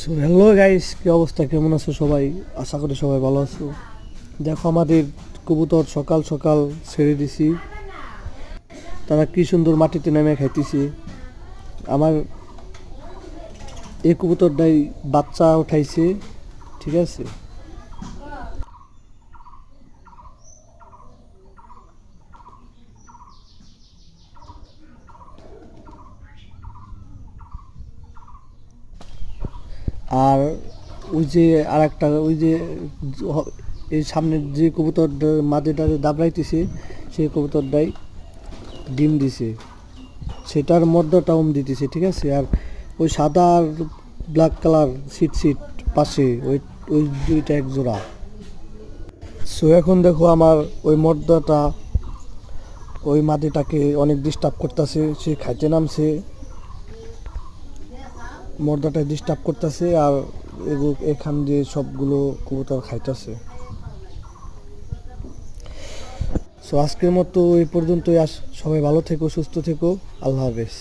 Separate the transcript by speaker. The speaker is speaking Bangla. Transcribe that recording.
Speaker 1: সো হ্যালো গাইস, কি অবস্থা? কেমন আছো সবাই? আশা করি সবাই ভালো আছো। দেখো আমাদের কবুতর সকাল সকাল ছেড়ে দিছি, তারা কি সুন্দর মাটিতে নেমে খাইতেছে। আমার এই কবুতরটাই বাচ্চা উঠাইছে, ঠিক আছে। আর ওই যে আর একটা ওই যে এই সামনের যে কবুতর মাদিটা দাবড়াইতেছে, সেই কবুতরটাই ডিম দিছে, সেটার মধ্যটা দিতেছে, ঠিক আছে। আর ওই সাদা আর ব্ল্যাক কালার সিট সিট পাশে ওই ওই দুইটা এক জোড়া। সো এখন দেখো আমার ওই মর্দাটা ওই মাদিটাকে অনেক ডিস্টার্ব করতেছে, সে খাইতে নামছে, মর্দাটা ডিস্টার্ব করতেছে আর এখান দিয়ে সবগুলো কবুতর খাইতেছে। সো আজকের মতো এই পর্যন্তই। সবাই ভালো থেকো, সুস্থ থেকো, আল্লাহ হাফেজ।